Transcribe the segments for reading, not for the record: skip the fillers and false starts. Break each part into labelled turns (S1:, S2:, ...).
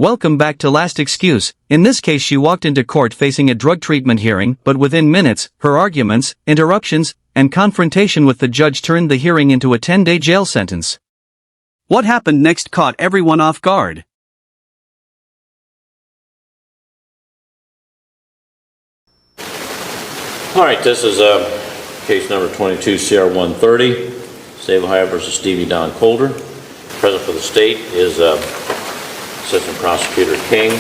S1: Welcome back to Last Excuse. In this case, she walked into court facing a drug treatment hearing, but within minutes, her arguments, interruptions, and confrontation with the judge turned the hearing into a 10-day jail sentence. What happened next caught everyone off guard.
S2: All right, this is case number 22 CR 130, State of Ohio versus Stevie Don Coulter. Present for the state is Assistant Prosecutor King.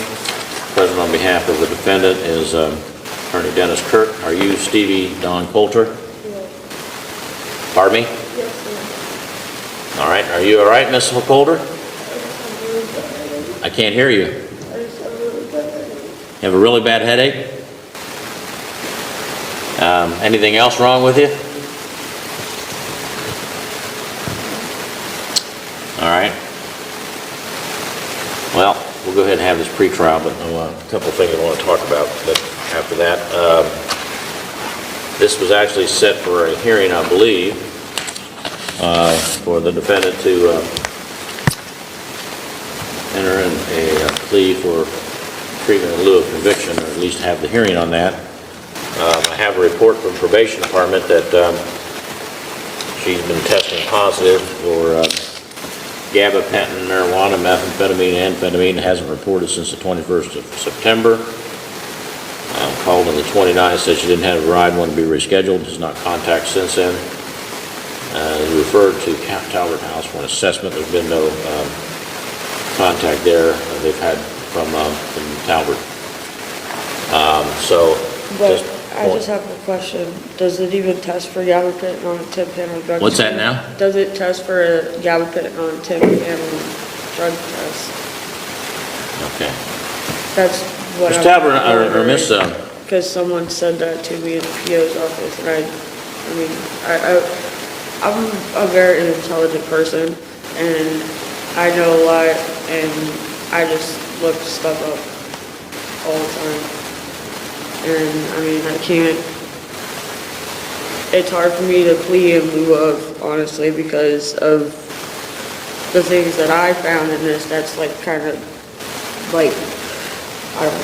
S2: Present on behalf of the defendant is Attorney Dennis Kirk. Are you Stevie Don Coulter?
S3: Yes.
S2: Pardon me?
S3: Yes, sir.
S2: All right. Are you all right, Miss Coulter? I can't hear you. You have a really bad headache? Anything else wrong with you? All right. Well, we'll go ahead and have this pre-trial, but a couple of things I want to talk about after that. This was actually set for a hearing, I believe, for the defendant to enter in a plea for treatment in lieu of conviction, or at least have the hearing on that. I have a report from the probation department that she's been testing positive for gabapentin, marijuana, methamphetamine, and amphetamine. Hasn't reported since the 21st of September. Called on the 29th, said she didn't have a ride, wanted to be rescheduled. Has not contacted since then. Referred to Talbot House for an assessment. There's been no contact there they've had from Talbot.
S3: I just have a question. Does it even test for gabapentin on a 10-panel drug test?
S2: What's that now?
S3: Does it test for a gabapentin on a 10-panel drug test?
S2: Okay.
S3: That's what
S2: Miss Talbot, or Miss...
S3: Because someone said that to me in the PO's office, and I'm a very intelligent person, and I know a lot, and I just look stuff up all the time. And I mean, I can't, it's hard for me to plea in lieu of, honestly, because of the things that I found in this. That's like kind of like, I don't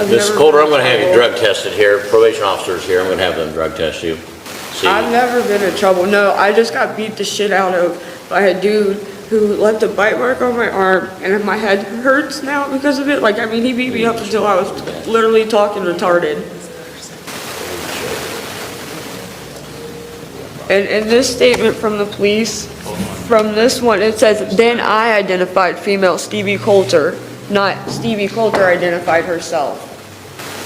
S3: know.
S2: Miss Coulter, I'm going to have you drug tested here. Probation officer's here. I'm going to have them drug test you. See.
S3: I've never been in trouble. No, I just got beat the shit out of by a dude who left a bite mark on my arm, and my head hurts now because of it. Like, I mean, he beat me up until I was literally talking retarded. And in this statement from the police, from this one, it says, then I identified female Stevie Coulter, not Stevie Coulter identified herself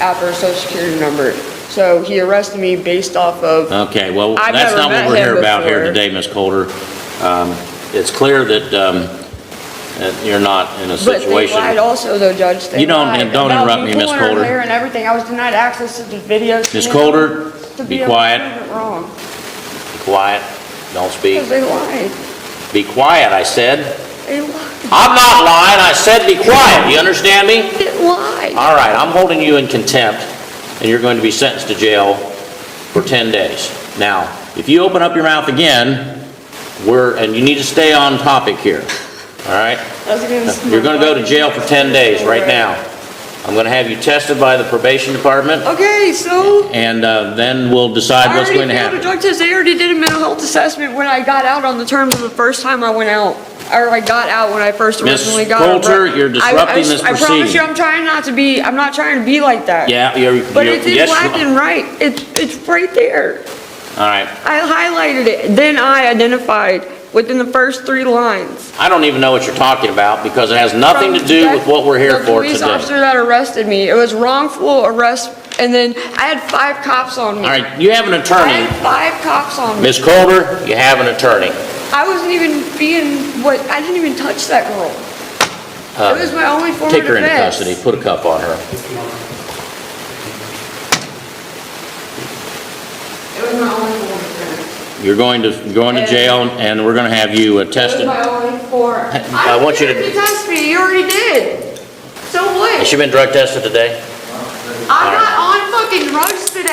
S3: after her social security number. So he arrested me based off of...
S2: Okay, well, that's not what we're here about here today, Miss Coulter. It's clear that you're not in a situation...
S3: But they lied also, though, Judge. They
S2: don't interrupt me, Miss Coulter.
S3: Hair and everything. I was denied access to the videos.
S2: Miss Coulter, be quiet.
S3: Wrong.
S2: Be quiet. Don't speak.
S3: Because they lied.
S2: Be quiet, I said.
S3: They lied.
S2: I'm not lying. I said be quiet. You understand me?
S3: They lied.
S2: All right, I'm holding you in contempt, and you're going to be sentenced to jail for 10 days. Now, if you open up your mouth again, and you need to stay on topic here, all right? You're going to go to jail for 10 days right now. I'm going to have you tested by the probation department.
S3: Okay, so...
S2: And then we'll decide what's going to happen.
S3: I already failed a drug test. They already did a mental health assessment when I got out on the terms of the first time I went out. Or I got out when I first originally got out.
S2: Miss Coulter, you're disrupting this proceeding.
S3: I promise you, I'm not trying to be like that.
S2: Yeah,
S3: but it's in black and white. It's right there.
S2: All right.
S3: I highlighted it. Then I identified within the first 3 lines.
S2: I don't even know what you're talking about because it has nothing to do with what we're here for today.
S3: The police officer that arrested me, it was wrongful arrest, and then I had 5 cops on me.
S2: All right, you have an attorney.
S3: I had 5 cops on me.
S2: Miss Coulter, you have an attorney.
S3: I wasn't even I didn't even touch that girl. It was my only form of defense.
S2: Take her into custody, put a cuff on her.
S3: It was my only form of defense.
S2: You're going to jail, and we're going to have you tested.
S3: It was my only form.
S2: I want you to
S3: test me. You already did. So what?
S2: Has she been drug tested today?
S3: I'm not on fucking drugs today.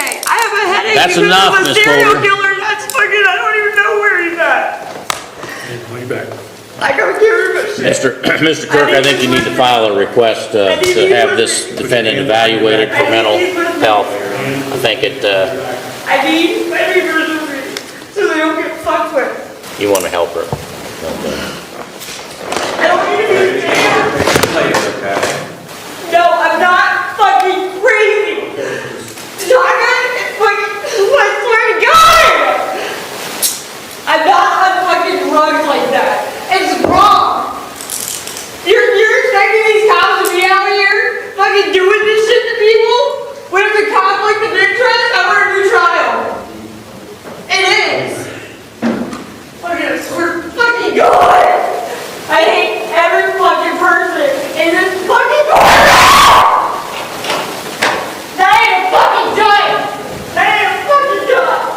S2: That's
S3: because
S2: enough,
S3: of a
S2: Miss
S3: serial
S2: Porter.
S3: killer. That's fucking, I don't even know where he's at.
S4: Money back.
S3: I gotta give him a shit.
S2: Mr. Kirk, I think you need to file a request to have this defendant evaluated for mental health. I think
S3: I need surgery so they don't get fucked with.
S2: you want to help her.
S3: I don't need to be in jail. No, I'm not fucking crazy. Saga, it's fucking, I swear to God. I'm not on fucking drugs like that. It's wrong. You're expecting these cops to be out here fucking doing this shit to people? When it's a conflict of interest, I want a new trial. It is. Fucking, I swear to fucking God. I hate every fucking person in this fucking courtroom. That ain't a fucking joke. That ain't a fucking joke.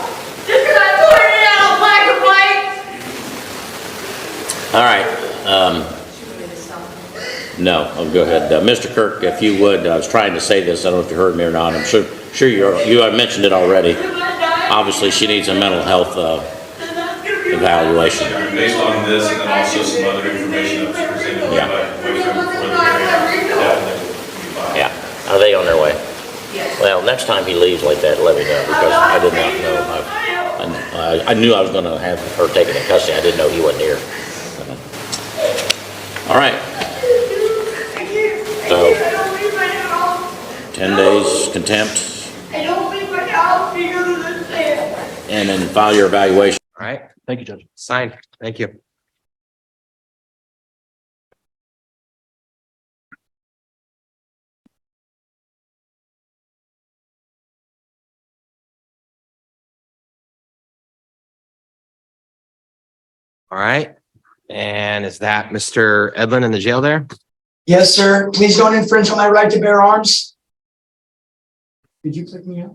S3: Just because I pointed it out black and white.
S2: All right. No, I'll go ahead. Mr. Kirk, if you would, I was trying to say this. I don't know if you heard me or not. I'm sure you have mentioned it already. Obviously, she needs a mental health evaluation.
S5: Based on this and then also some other information that was presented by
S2: Yeah. Are they on their way? Well, next time he leaves like that, let me know, because I did not know. I knew I was going to have her taken in custody. I didn't know he wasn't here. All right. So, 10 days contempt.
S3: I don't leave my house because of this man.
S2: And then file your evaluation.
S6: All right. Thank you, Judge. Signed. Thank you. All right. And is that Mr. Edlin in the jail there?
S7: Yes, sir. Please don't infringe on my right to bear arms. Did you click me out?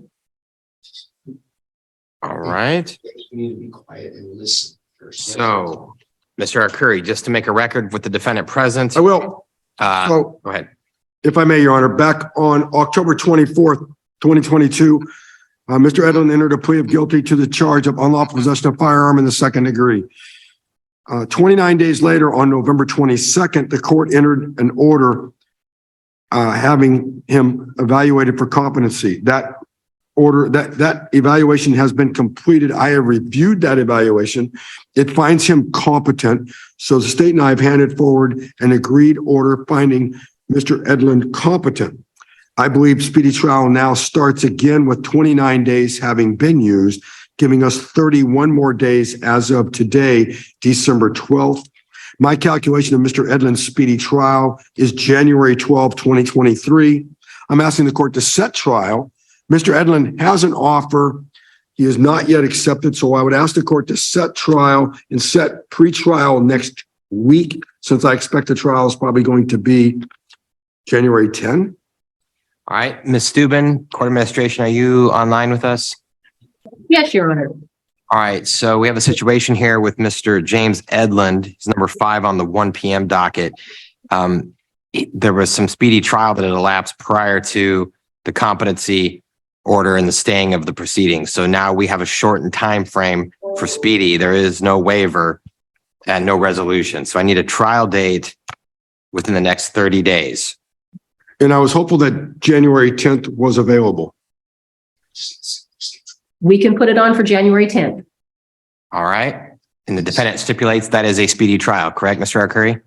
S6: All right.
S7: You need to be quiet and listen first.
S6: So, Mr. Arcuri, just to make a record with the defendant present.
S4: I will. So,
S6: Go ahead.
S4: if I may, Your Honor, back on October 24th, 2022, Mr. Edlin entered a plea of guilty to the charge of unlawful possession of firearm in the second degree. 29 days later, on November 22nd, the court entered an order having him evaluated for competency. That order, that evaluation has been completed. I have reviewed that evaluation. It finds him competent. So the state and I have handed forward an agreed order finding Mr. Edlin competent. I believe speedy trial now starts again with 29 days having been used, giving us 31 more days as of today, December 12th. My calculation of Mr. Edlin's speedy trial is January 12, 2023. I'm asking the court to set trial. Mr. Edlin has an offer. He is not yet accepted, so I would ask the court to set trial and set pre-trial next week, since I expect the trial is probably going to be January 10.
S6: All right. Ms. Steuben, court administration, are you online with us?
S8: Yes, Your Honor.
S6: All right. So we have a situation here with Mr. James Edlund. He's number 5 on the 1 p.m. docket. There was some speedy trial that had elapsed prior to the competency order and the staying of the proceedings. So now we have a shortened time frame for speedy. There is no waiver and no resolution. So I need a trial date within the next 30 days.
S4: And I was hopeful that January 10th was available.
S8: We can put it on for January 10th.
S6: All right. And the defendant stipulates that is a speedy trial, correct, Mr. Arcuri?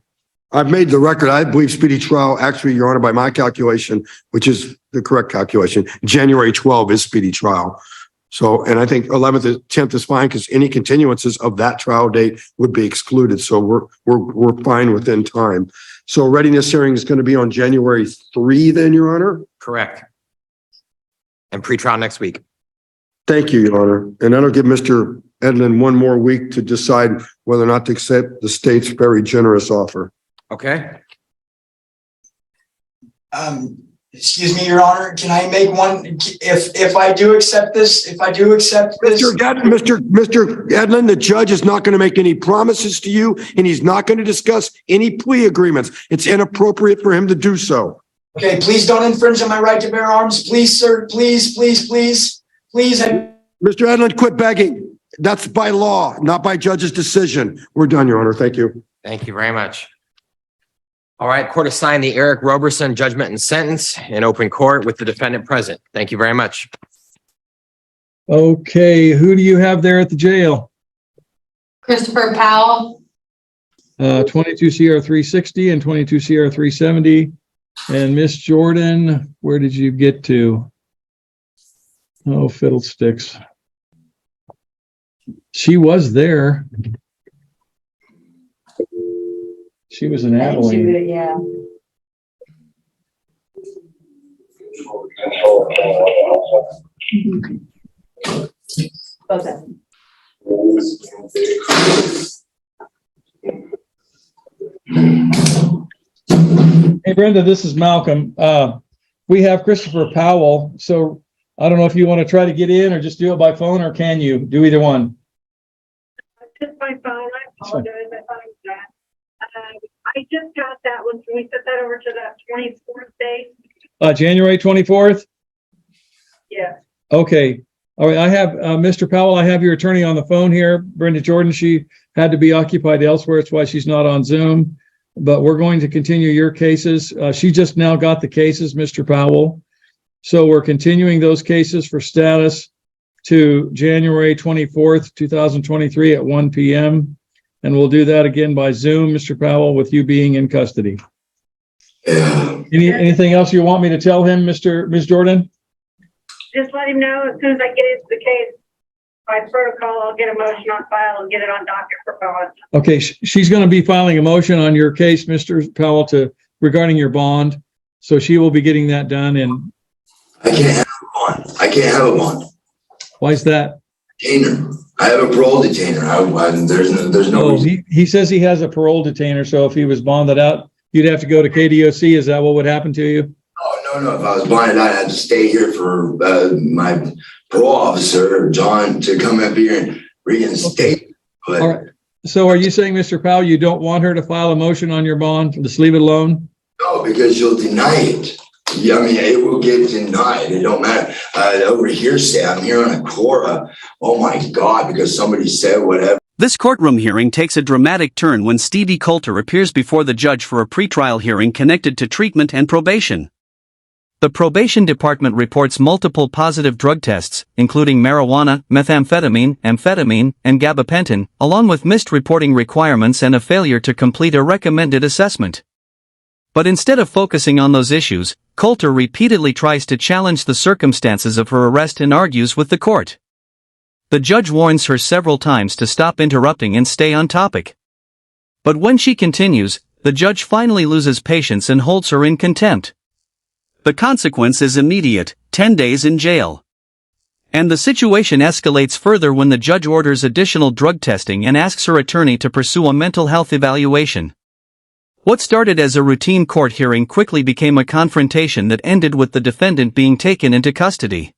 S4: I've made the record. I believe speedy trial, actually, Your Honor, by my calculation, which is the correct calculation, January 12 is speedy trial. So, and I think 11th and 10th is fine because any continuances of that trial date would be excluded. So we're fine within time. So readiness hearing is going to be on January 3 then, Your Honor?
S6: Correct. And pre-trial next week.
S4: Thank you, Your Honor. And that'll give Mr. Edlin one more week to decide whether or not to accept the state's very generous offer.
S6: Okay.
S7: Excuse me, Your Honor, can I make one, if I do accept this,
S4: Mr. Edlin, the judge is not going to make any promises to you, and he's not going to discuss any plea agreements. It's inappropriate for him to do so.
S7: Okay, please don't infringe on my right to bear arms. Please, sir, please, please, please, please, I
S4: Mr. Edlund, quit begging. That's by law, not by judge's decision. We're done, Your Honor. Thank you.
S6: Thank you very much. All right, court assigned the Eric Roberson judgment and sentence in open court with the defendant present. Thank you very much.
S9: Okay, who do you have there at the jail?
S10: Christopher Powell,
S9: 22 CR 360 and 22 CR 370. And Miss Jordan, where did you get to? Oh, fiddlesticks. She was there. She was in Abilene.
S10: yeah. Okay.
S9: Hey, Brenda, this is Malcolm. We have Christopher Powell. So I don't know if you want to try to get in or just do it by phone, or can you do either one?
S11: Just by phone. I apologize. I thought it was that. I just got that one. Can we set that over to that 24th date?
S9: January 24th?
S11: Yes.
S9: Okay. All right. I have Mr. Powell. I have your attorney on the phone here, Brenda Jordan. She had to be occupied elsewhere. It's why she's not on Zoom. But we're going to continue your cases. She just now got the cases, Mr. Powell. So we're continuing those cases for status to January 24th, 2023 at 1 p.m. And we'll do that again by Zoom, Mr. Powell, with you being in custody. Anything else you want me to tell him, Ms. Jordan?
S11: Just let him know as soon as I get into the case, by protocol, I'll get a motion on file and get it on docket for bond.
S9: Okay, she's going to be filing a motion on your case, Mr. Powell, regarding your bond. So she will be getting that done. And
S12: I can't have a bond. I can't have a bond.
S9: Why is that?
S12: Detainer. I have a parole detainer. There's no reason.
S9: He says he has a parole detainer. So if he was bonded out, you'd have to go to KDOC. Is that what would happen to you?
S12: Oh, no. If I was bonded out, I had to stay here for my parole officer, John, to come up here and reinstate. But
S9: all right. So are you saying, Mr. Powell, you don't want her to file a motion on your bond? Just leave it alone?
S12: no, because you'll deny it. Yeah, I mean, it will get denied. It don't matter. Over here, say I'm here on a court. Oh my God, because somebody said whatever.
S1: This courtroom hearing takes a dramatic turn when Stevie Coulter appears before the judge for a pretrial hearing connected to treatment and probation. The probation department reports multiple positive drug tests, including marijuana, methamphetamine, amphetamine, and gabapentin, along with missed reporting requirements and a failure to complete a recommended assessment. But instead of focusing on those issues, Coulter repeatedly tries to challenge the circumstances of her arrest and argues with the court. The judge warns her several times to stop interrupting and stay on topic. But when she continues, the judge finally loses patience and holds her in contempt. The consequence is immediate, 10 days in jail. And the situation escalates further when the judge orders additional drug testing and asks her attorney to pursue a mental health evaluation. What started as a routine court hearing quickly became a confrontation that ended with the defendant being taken into custody.